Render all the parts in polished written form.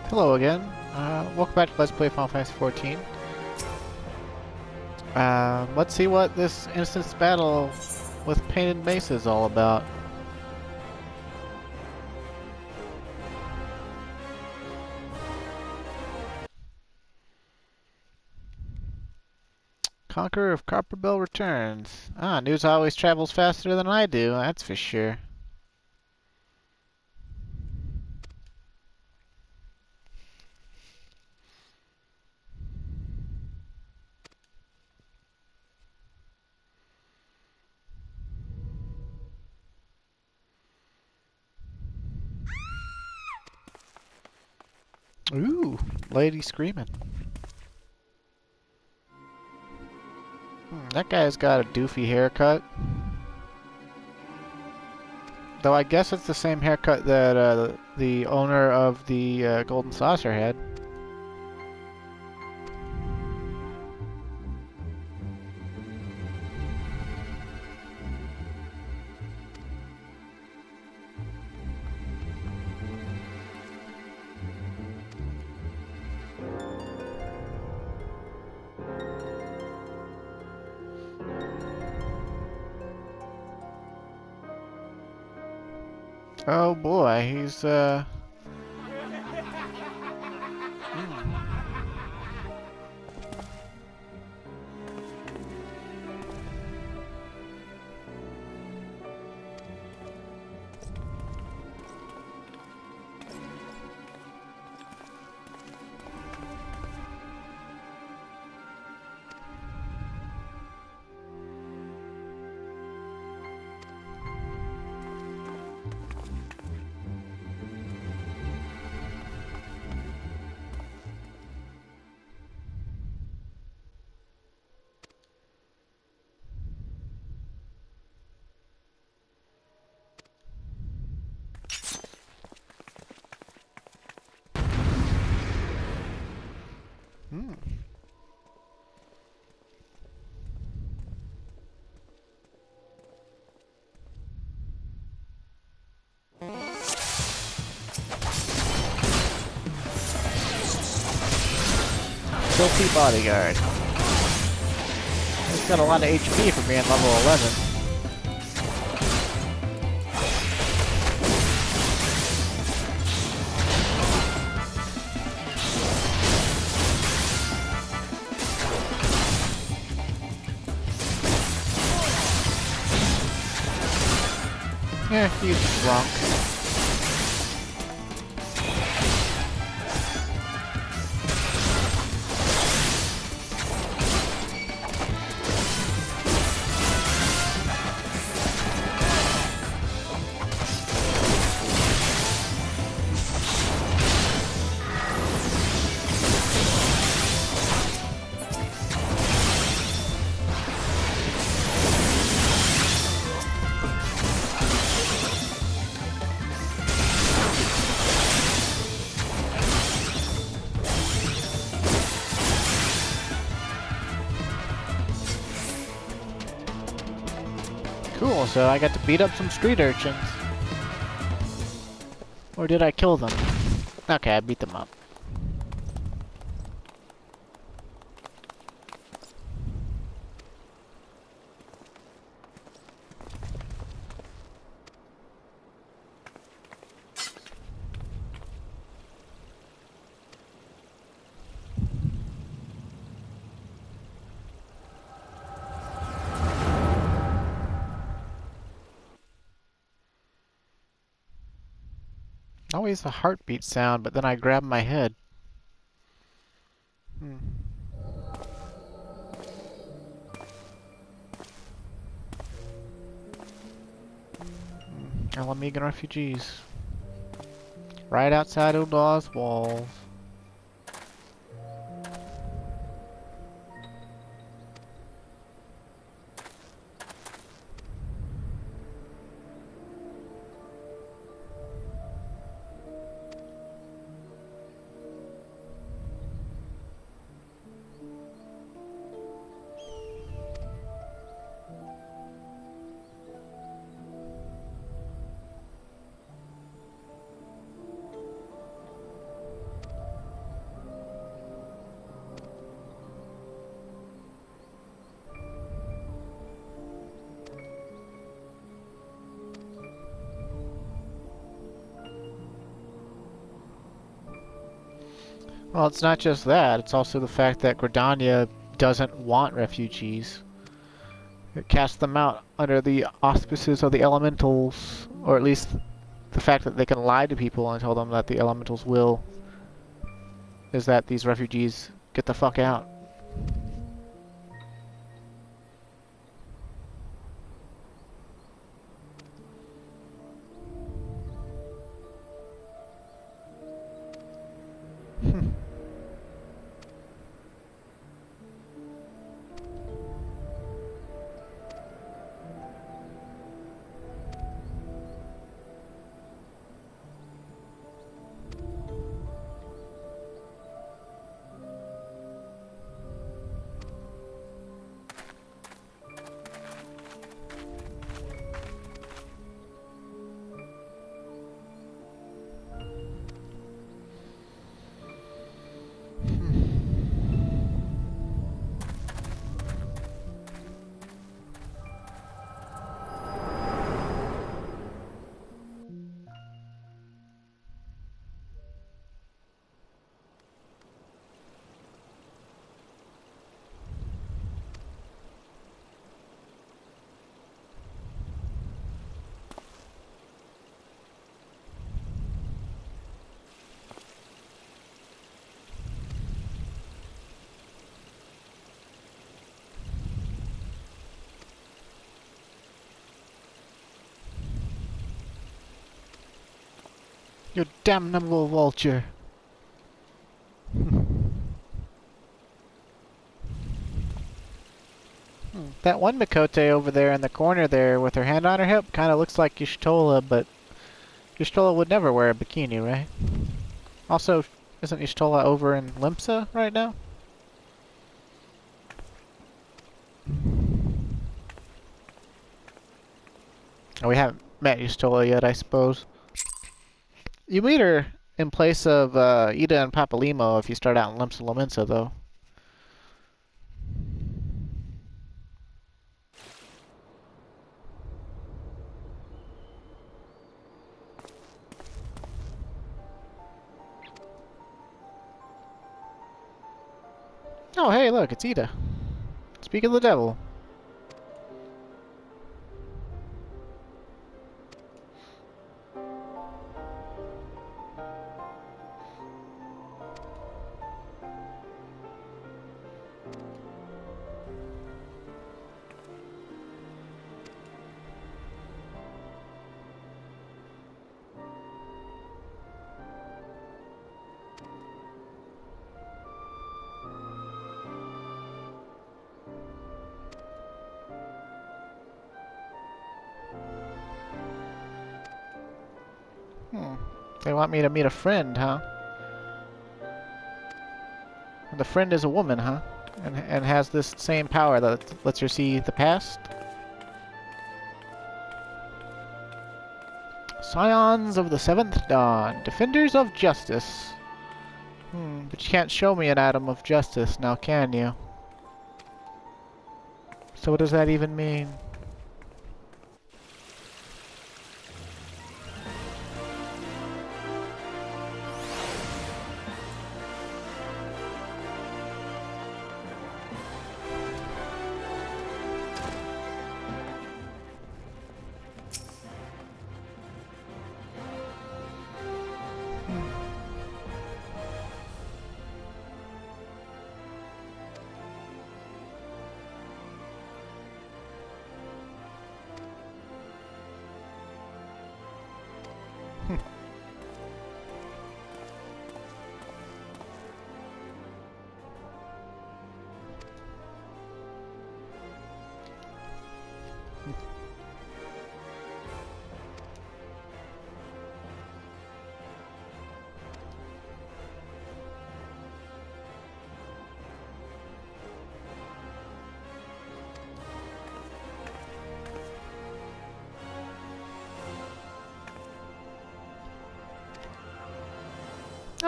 Hello again. Welcome back to Let's Play Final Fantasy XIV. Let's see what this instance battle with Painted Mace is all about. Conqueror of Copperbell returns. News always travels faster than I do, that's for sure. Ooh, lady screaming. That guy's got a doofy haircut. Though I guess it's the same haircut that the owner of the Golden Saucer had. Oh boy, he's filthy bodyguard. He's got a lot of HP for being level 11. He's drunk. Cool, so I got to beat up some street urchins. Or did I kill them? Okay, I beat them up. Always a heartbeat sound, but then I grab my head. Alamegan refugees. Right outside Udaw's walls. Well, it's not just that. It's also the fact that Gridania doesn't want refugees. It casts them out under the auspices of the elementals, or at least the fact that they can lie to people and tell them that the elementals will is that these refugees get the fuck out. You damnable vulture. That one Mikote over there in the corner there with her hand on her hip kind of looks like Y'shtola, but Y'shtola would never wear a bikini, right? Also, isn't Y'shtola over in Limsa right now? Oh, we haven't met Y'shtola yet, I suppose. You meet her in place of Ida and Papalimo if you start out in Limsa Lominsa, though. Oh, hey, look, it's Ida. Speak of the devil. They want me to meet a friend, huh? The friend is a woman, huh? And has this same power that lets her see the past? Scions of the Seventh Dawn, defenders of justice. But you can't show me an atom of justice now, can you? So what does that even mean?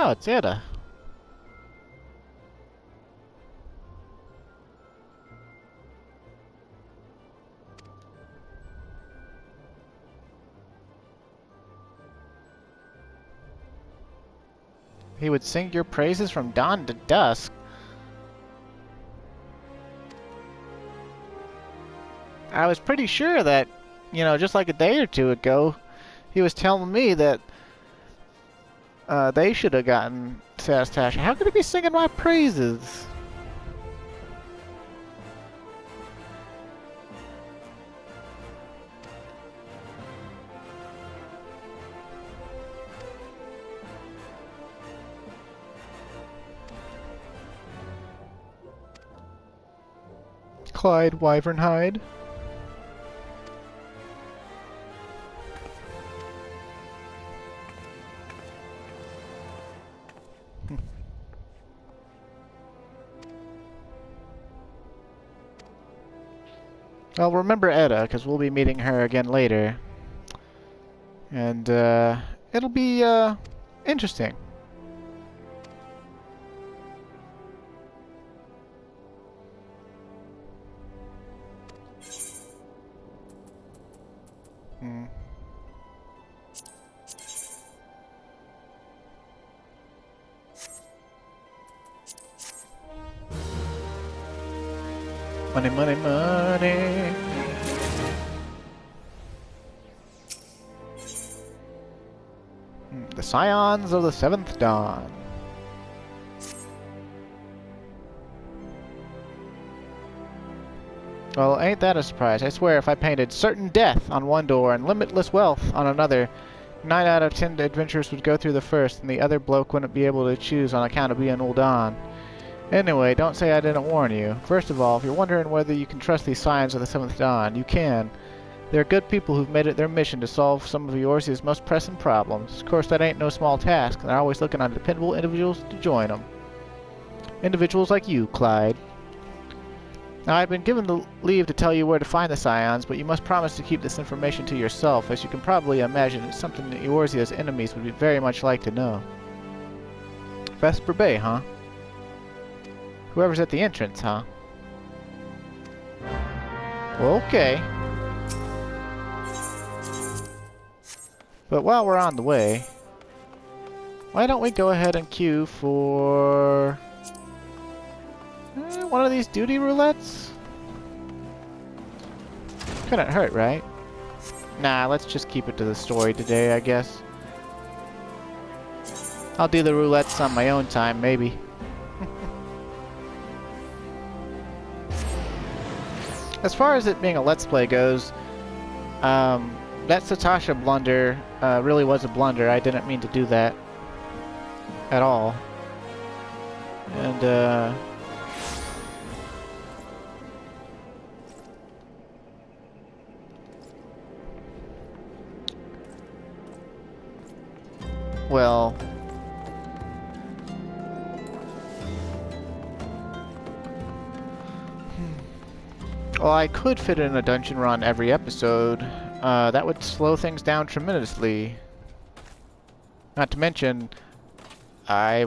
Oh, it's Ada. He would sing your praises from dawn to dusk. I was pretty sure that, you know, just like a day or two ago, he was telling me that they should have gotten satisfaction. How could he be singing my praises? Clyde Wyvernhide. Well, remember Edda, because we'll be meeting her again later. And, it'll be, interesting. Hmm. Money, money, money. The Scions of the Seventh Dawn. Well, ain't that a surprise? I swear if I painted certain death on one door and limitless wealth on another, 9 out of 10 adventurers would go through the first, and the other bloke wouldn't be able to choose on account of being Ul'Dan. Anyway, don't say I didn't warn you. First of all, if you're wondering whether you can trust these Scions of the Seventh Dawn, you can. They're good people who've made it their mission to solve some of Eorzea's most pressing problems. Of course, that ain't no small task, and they're always looking on dependable individuals to join them. Individuals like you, Clyde. Now, I've been given the leave to tell you where to find the Scions, but you must promise to keep this information to yourself, as you can probably imagine it's something that Eorzea's enemies would very much like to know. Vesper Bay, huh? Whoever's at the entrance, huh? Okay. But while we're on the way, why don't we go ahead and queue for one of these duty roulettes? Couldn't hurt, right? Nah, let's just keep it to the story today, I guess. I'll do the roulettes on my own time, maybe. As far as it being a Let's Play goes, that Satasha blunder really was a blunder. I didn't mean to do that at all. And, well, I could fit in a dungeon run every episode. That would slow things down tremendously. Not to mention, I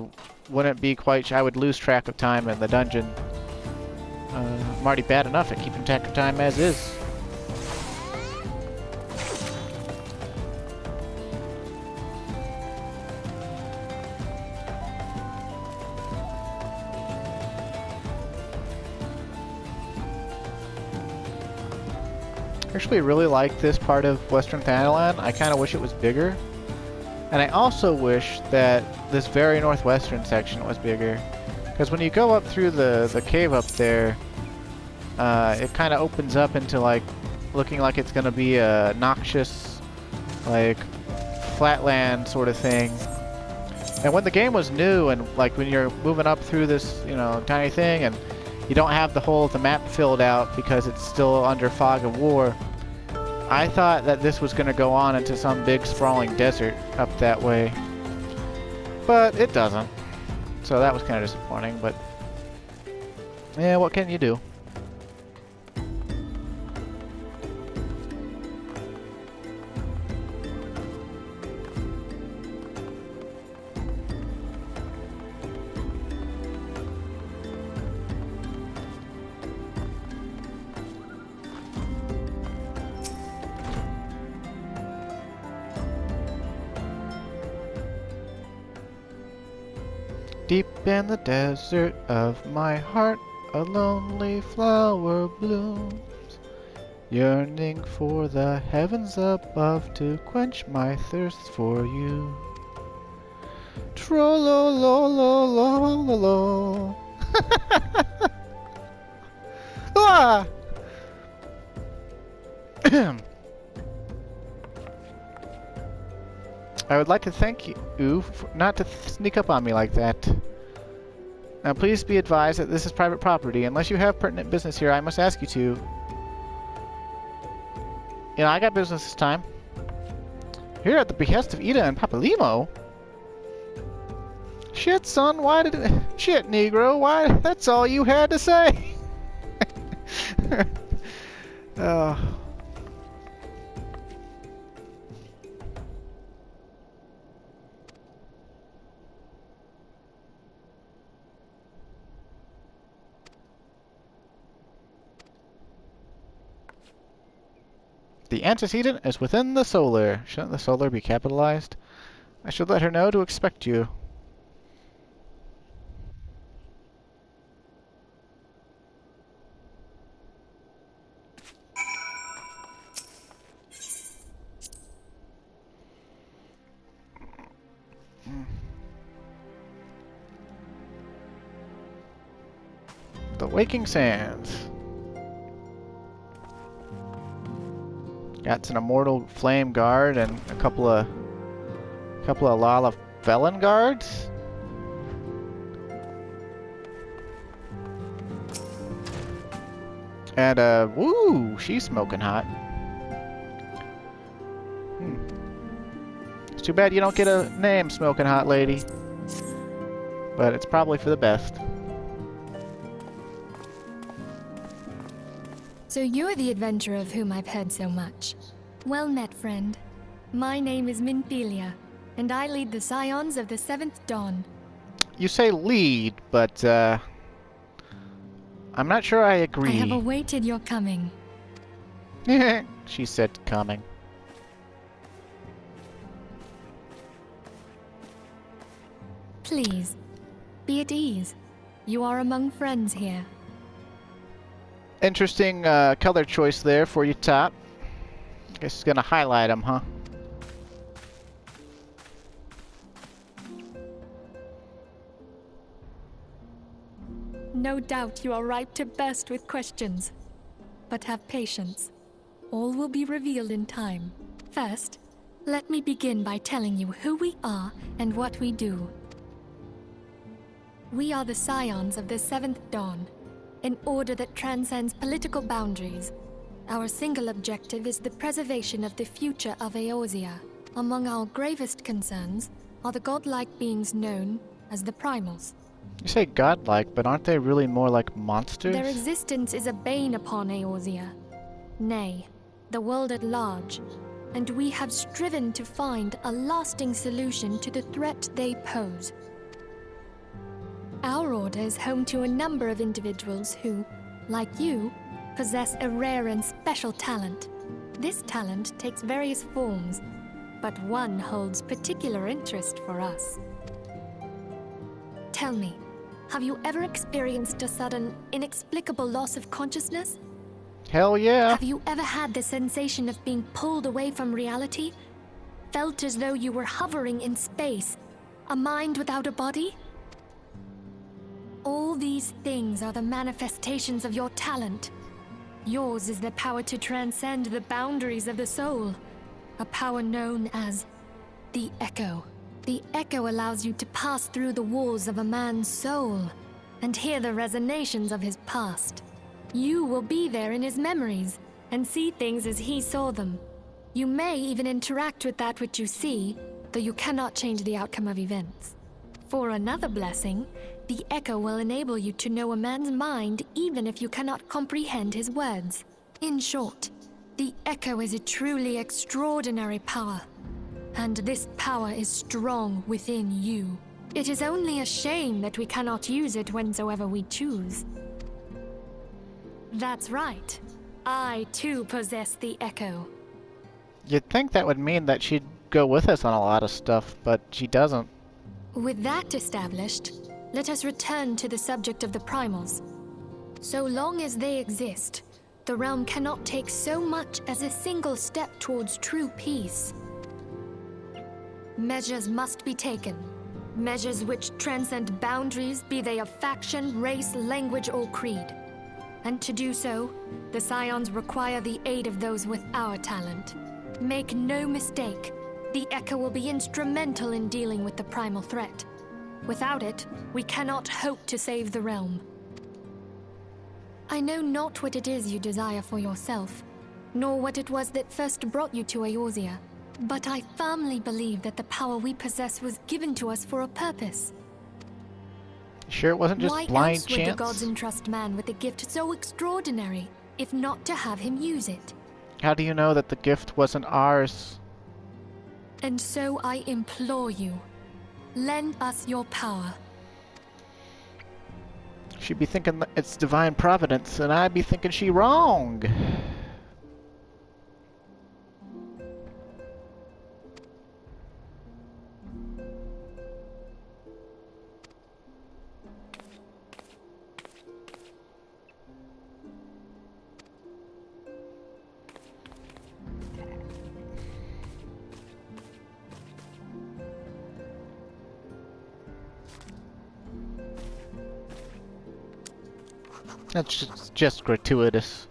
wouldn't be quite sure. I would lose track of time in the dungeon. I'm already bad enough at keeping track of time as is. I actually really like this part of Western Thanalan. I kind of wish it was bigger. And I also wish that this very northwestern section was bigger. Because when you go up through the cave up there, it kind of opens up into like, looking like it's going to be a noxious, like, flatland sort of thing. And when the game was new and like when you're moving up through this, you know, tiny thing and you don't have the whole of the map filled out because it's still under fog of war, I thought that this was going to go on into some big sprawling desert up that way. But it doesn't. So that was kind of disappointing, but yeah, what can you do? Deep in the desert of my heart, a lonely flower blooms, yearning for the heavens above to quench my thirst for you. Tro-lo-lo-lo-lo-lo-lo. Ah! I would like to thank you for not to sneak up on me like that. Now please be advised that this is private property. Unless you have pertinent business here, I must ask you to. You know, I got business this time. Here at the behest of Ida and Papalimo? Shit, son, why did it... Shit, Negro, why... That's all you had to say! Oh... The antecedent is within the solar. Shouldn't the solar be capitalized? I should let her know to expect you. The Waking Sands. Got an immortal flame guard and a couple of Lala felon guards. And woo, she's smoking hot. It's too bad you don't get a name, Smoking Hot Lady. But it's probably for the best. So you're the adventurer of whom I've heard so much. Well met, friend. My name is Minthelia, and I lead the Scions of the 7th Dawn. You say lead, but I'm not sure I agree. I have awaited your coming. She said coming. Please, be at ease. You are among friends here. Interesting color choice there for your top. Guess it's gonna highlight them, huh? No doubt you are ripe to burst with questions. But have patience. All will be revealed in time. First, let me begin by telling you who we are and what we do. We are the Scions of the 7th Dawn, an order that transcends political boundaries. Our single objective is the preservation of the future of Eorzea. Among our gravest concerns are the godlike beings known as the Primals. You say godlike, but aren't they really more like monsters? Their existence is a bane upon Eorzea. Nay, the world at large, and we have striven to find a lasting solution to the threat they pose. Our order is home to a number of individuals who, like you, possess a rare and special talent. This talent takes various forms, but one holds particular interest for us. Tell me, have you ever experienced a sudden, inexplicable loss of consciousness? Hell yeah. Have you ever had the sensation of being pulled away from reality? Felt as though you were hovering in space, a mind without a body? All these things are the manifestations of your talent. Yours is the power to transcend the boundaries of the soul, a power known as the Echo. The Echo allows you to pass through the walls of a man's soul and hear the resonations of his past. You will be there in his memories and see things as he saw them. You may even interact with that which you see, though you cannot change the outcome of events. For another blessing, the Echo will enable you to know a man's mind even if you cannot comprehend his words. In short, the Echo is a truly extraordinary power, and this power is strong within you. It is only a shame that we cannot use it whensoever we choose. That's right. I too possess the Echo. You'd think that would mean that she'd go with us on a lot of stuff, but she doesn't. With that established, Let us return to the subject of the primals. So long as they exist, the realm cannot take so much as a single step towards true peace. Measures must be taken. Measures which transcend boundaries, be they of faction, race, language, or creed. And to do so, the Scions require the aid of those with our talent. Make no mistake, the Echo will be instrumental in dealing with the primal threat. Without it, we cannot hope to save the realm. I know not what it is you desire for yourself, nor what it was that first brought you to Eorzea, but I firmly believe that the power we possess was given to us for a purpose. Sure it wasn't just Why blind else would the chance? gods entrust man with a gift so extraordinary, if not to have him use it? How do you know that the gift wasn't ours? And so I implore you, lend us your power. She'd be thinking that it's divine providence, and I'd be thinking she wrong. That's just gratuitous.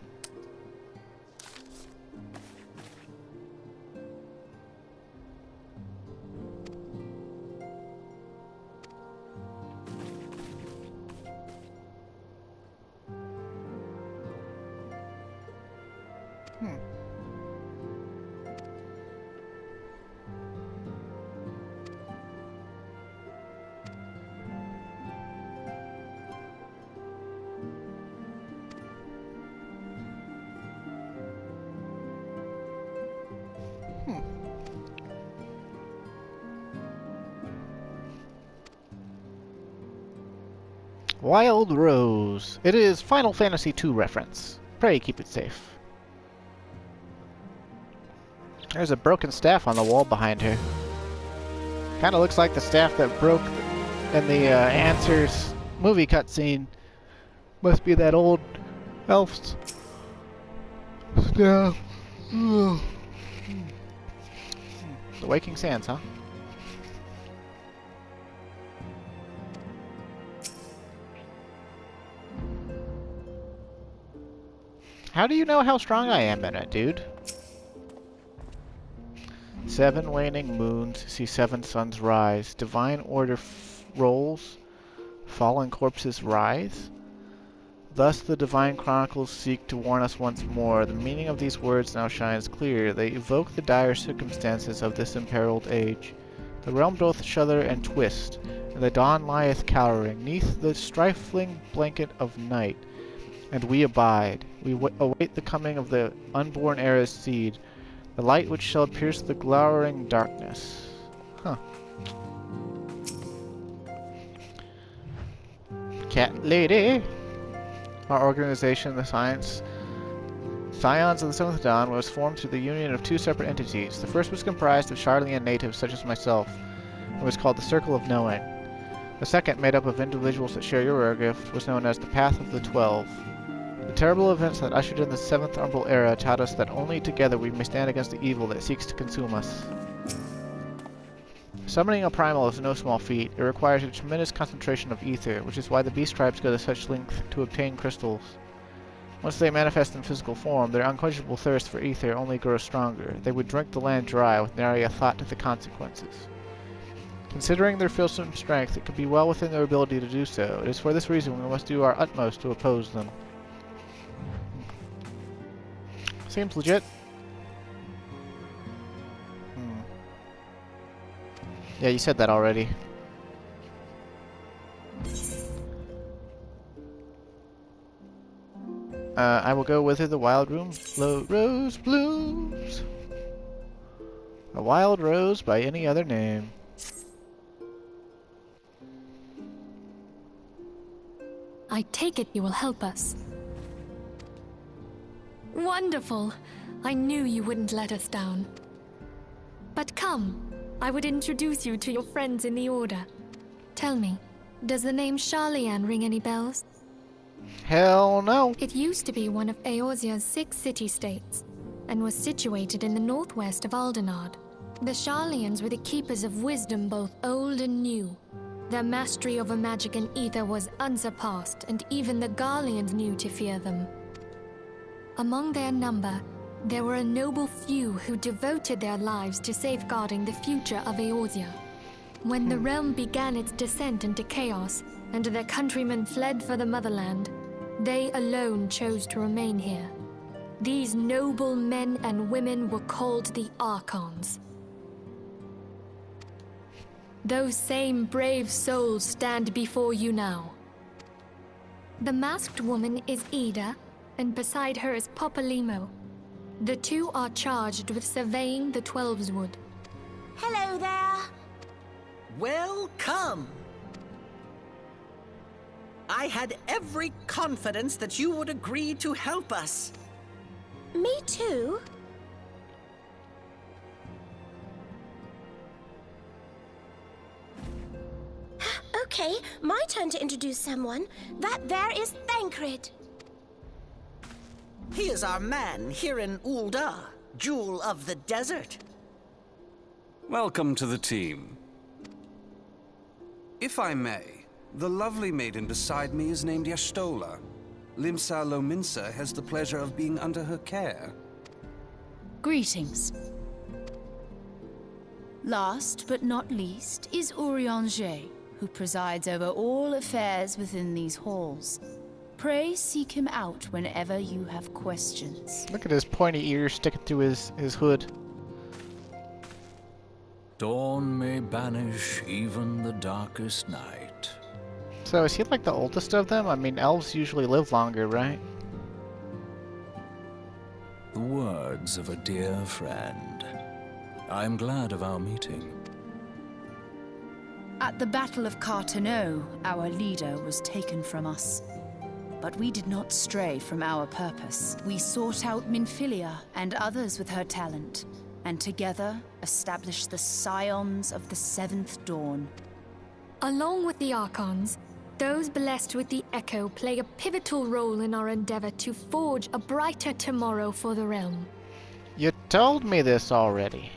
Wild Rose. It is Final Fantasy II reference. Pray keep it safe. There's a broken staff on the wall behind her. Kinda looks like the staff that broke in the Answers movie cutscene. Must be that old elf's staff. The Waking Sands, huh? How do you know how strong I am in it, dude? 7 waning moons see 7 suns rise. Divine order rolls. Fallen corpses rise. Thus the divine chronicles seek to warn us once more. The meaning of these words now shines clear. They evoke the dire circumstances of this imperiled age. The realm doth shudder and twist, and the dawn lieth cowering, 'neath the stifling blanket of night. And we abide. We await the coming of the unborn era's seed, the light which shall pierce the glowering darkness. Huh. Cat Lady! Our organization, the Scions of the Seventh Dawn, was formed through the union of 2 separate entities. The first was comprised of Charlian natives such as myself, and was called the Circle of Knowing. The second, made up of individuals that share your gift, was known as the Path of the 12. The terrible events that ushered in the 7th Umbral Era taught us that only together we may stand against the evil that seeks to consume us. Summoning a primal is no small feat. It requires a tremendous concentration of ether, which is why the beast tribes go to such length to obtain crystals. Once they manifest in physical form, their unquenchable thirst for ether only grows stronger. They would drink the land dry with nary a thought to the consequences. Considering their fearsome strength, it could be well within their ability to do so. It is for this reason we must do our utmost to oppose them. Seems legit. Yeah, you said that already. I will go wither the wild rose blooms. A wild rose by any other name. I take it you will help us. Wonderful! I knew you wouldn't let us down. But come, I would introduce you to your friends in the Order. Tell me, Does the name Sharlayan ring any bells? Hell no. It used to be one of Eorzea's 6 city-states, and was situated in the northwest of Aldenard. The Sharlayans were the keepers of wisdom both old and new. Their mastery over magic and ether was unsurpassed, and even the Garleans knew to fear them. Among their number, there were a noble few who devoted their lives to safeguarding the future of Eorzea. When the realm began its descent into chaos, and their countrymen fled for the motherland, they alone chose to remain here. These noble men and women were called the Archons. Those same brave souls stand before you now. The masked woman is Ida, and beside her is Popalimo. The two are charged with surveying the Twelveswood. Hello there. Welcome! I had every confidence that you would agree to help us. Me too. Okay, my turn to introduce someone. That there is Thancred. He is our man here in Ul'dah, Jewel of the Desert. Welcome to the team. If I may, the lovely maiden beside me is named Y'shtola. Limsa Lominsa has the pleasure of being under her care. Greetings. Last but not least is Urianger, who presides over all affairs within these halls. Pray seek him out whenever you have questions. Look at his pointy ears sticking through his hood. Dawn may banish even the darkest night. So is he like the oldest of them? I mean, elves usually live longer, right? The words of a dear friend. I am glad of our meeting. At the Battle of Carteneau, our leader was taken from us. But we did not stray from our purpose. We sought out Minfilia and others with her talent, and together established the Scions of the Seventh Dawn. Along with the Archons, those blessed with the Echo play a pivotal role in our endeavor to forge a brighter tomorrow for the realm. You told me this already.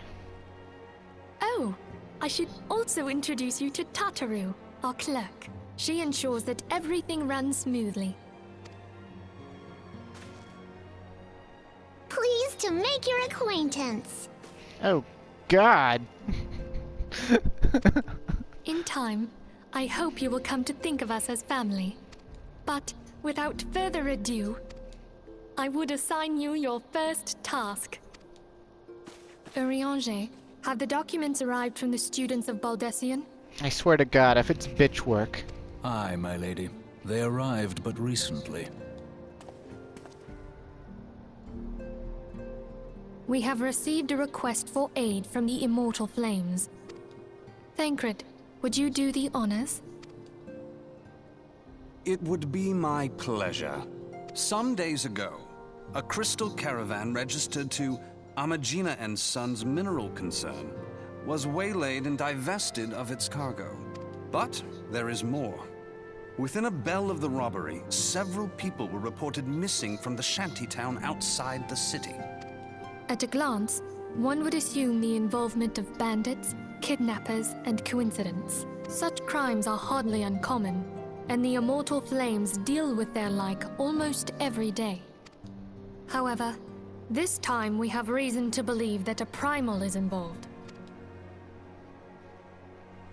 Oh, I should also introduce you to Tataru, our clerk. She ensures that everything runs smoothly. Pleased to make your acquaintance. Oh, God. In time, I hope you will come to think of us as family. But without further ado, I would assign you your first task. Urianger, have the documents arrived from the students of Baldessian? I swear to God, if it's bitch work. Aye, my lady. They arrived but recently. We have received a request for aid from the Immortal Flames. Thancred, would you do the honors? It would be my pleasure. Some days ago, a crystal caravan registered to Amagina and Sons mineral concern was waylaid and divested of its cargo. But there is more. Within a bell of the robbery, several people were reported missing from the shantytown outside the city. At a glance, one would assume the involvement of bandits, kidnappers, and coincidence. Such crimes are hardly uncommon, and the Immortal Flames deal with their like almost every day. However, this time we have reason to believe that a primal is involved.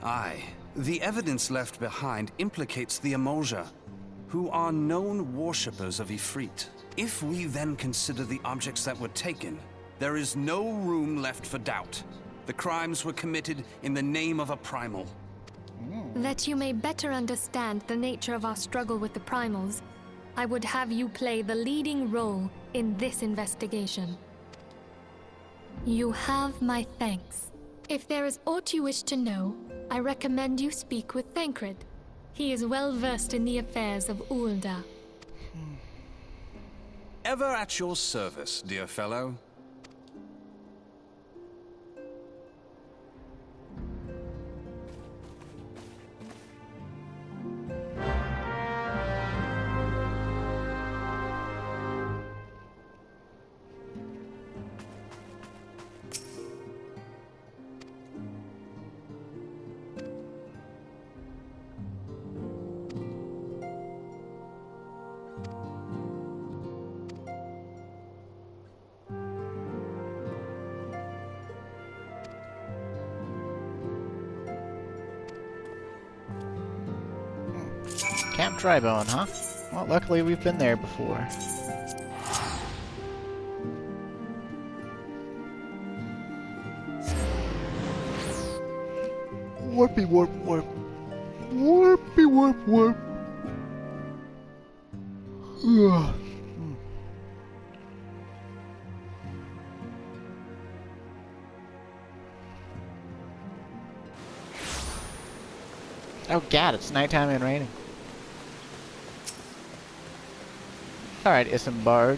Aye. The evidence left behind implicates the Emolja, who are known worshippers of Ifrit. If we then consider the objects that were taken, there is no room left for doubt. The crimes were committed in the name of a primal. That you may better understand the nature of our struggle with the primals, I would have you play the leading role in this investigation. You have my thanks. If there is aught you wish to know, I recommend you speak with Thancred. He is well versed in the affairs of Ul'dah. Ever at your service, dear fellow. Camp Drybone, huh? Well, luckily we've been there before. Warpy warp warp. Warpy warp warp. Ugh. Oh god, it's nighttime and raining. Alright, Isambard.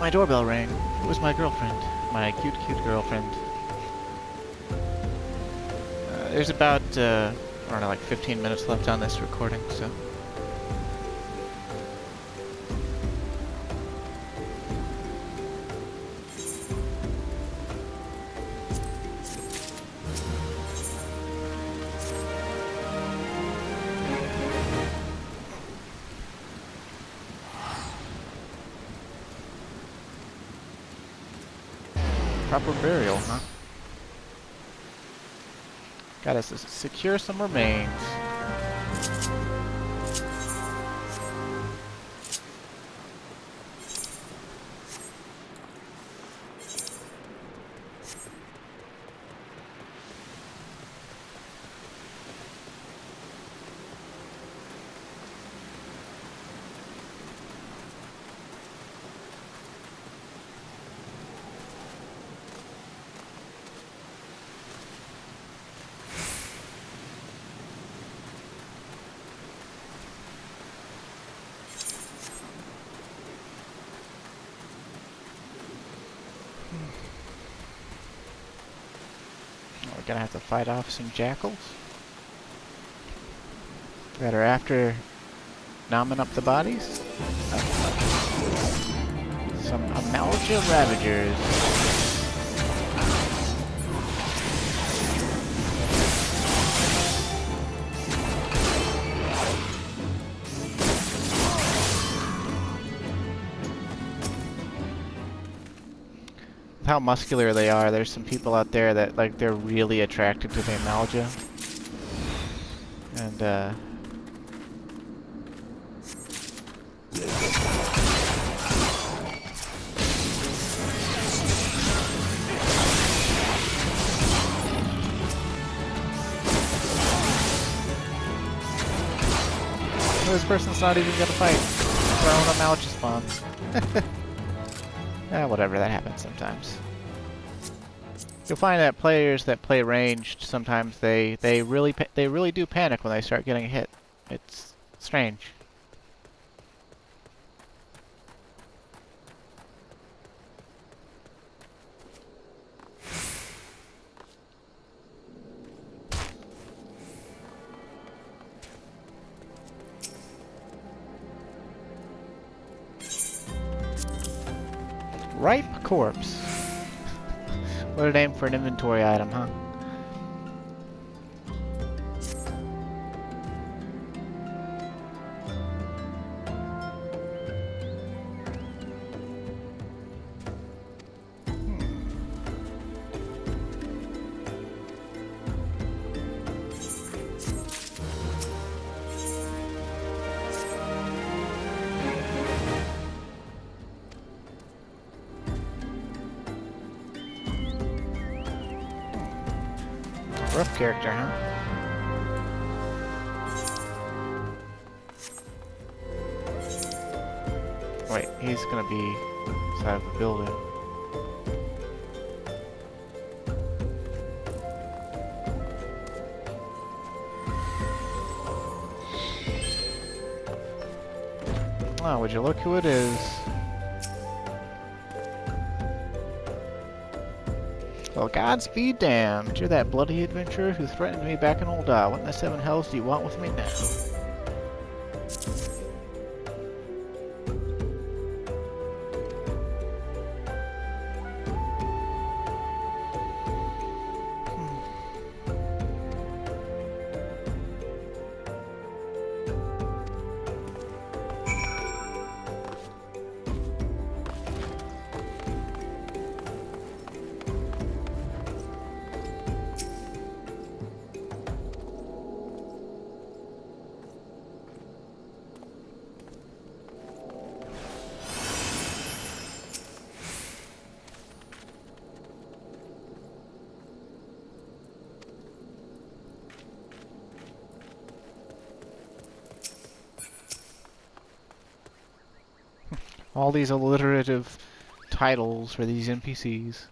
My doorbell rang. It was my girlfriend. My cute, cute girlfriend. There's about, I don't know, like 15 minutes left on this recording, so... Proper burial, huh? Gotta secure some remains. We're gonna have to fight off some jackals that are after nomming up the bodies. Some Amalga Ravagers. How muscular they are. There's some people out there that, like, they're really attracted to the Amalga. And, this person's not even gonna fight. Their own Amalga spawns. Whatever, that happens sometimes. You'll find that players that play ranged sometimes they really do panic when they start getting hit. It's strange. Ripe corpse. What a name for an inventory item, huh? rough character, huh? Wait, he's gonna be inside of the building. Oh, would you look who it is? Well, gods be damned. You're that bloody adventurer who threatened me back in Old What in the seven hells do you want with me now? All these alliterative titles for these NPCs.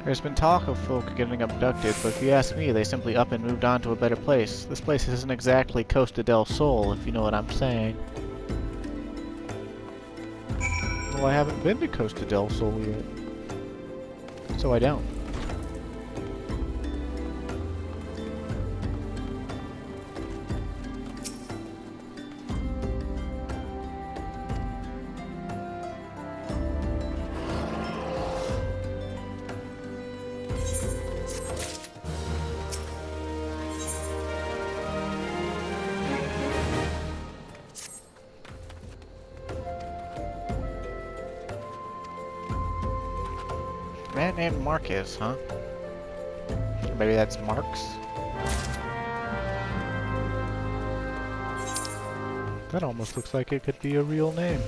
There's been talk of folk getting abducted, but if you ask me, they simply up and moved on to a better place. This place isn't exactly Costa del Sol, if you know what I'm saying. Well, I haven't been to Costa del Sol yet, so I don't. Man named Marcus, huh? Maybe that's Marx? That almost looks like it could be a real name.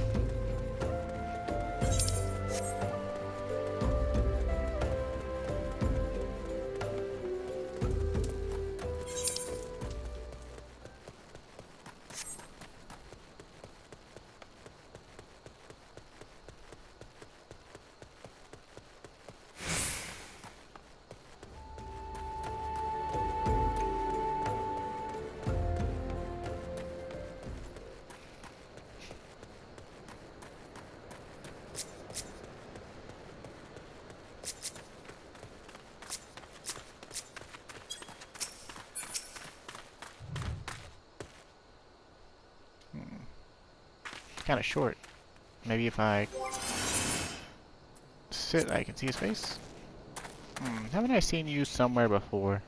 Kind of short. Maybe if I sit, I can see his face. Haven't I seen you somewhere before?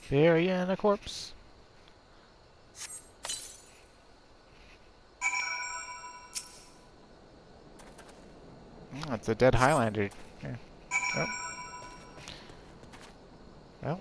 Burying a corpse. It's a dead Highlander. Here. Oh. Well.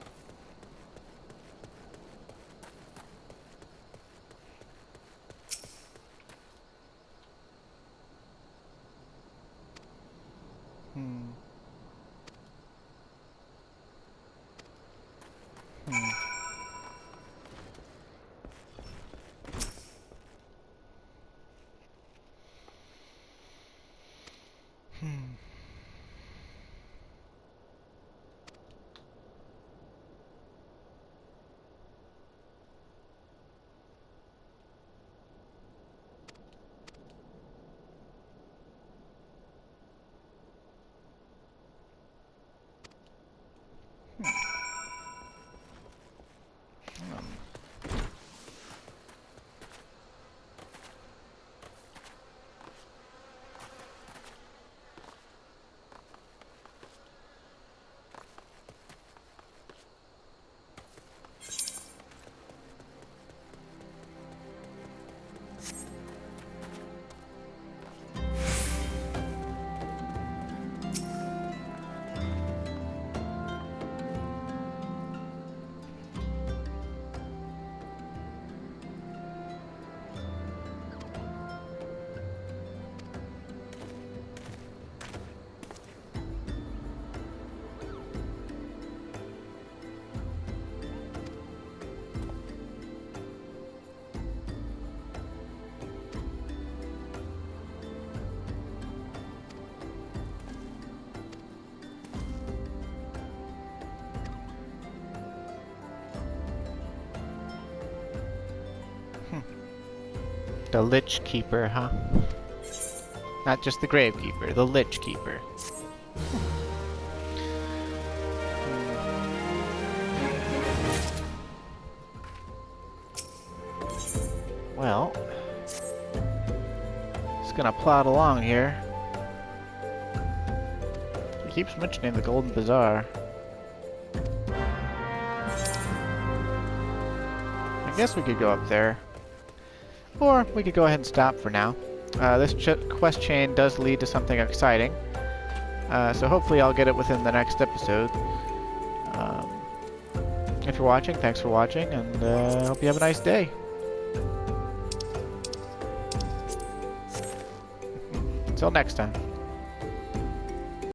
The Lich Keeper, huh? Not just the Gravekeeper, the Lich Keeper. Well, just gonna plod along here. He keeps mentioning the Golden Bazaar. I guess we could go up there. Or we could go ahead and stop for now. This quest chain does lead to something exciting. So hopefully I'll get it within the next episode. If you're watching, thanks for watching, and I hope you have a nice day. Until next time.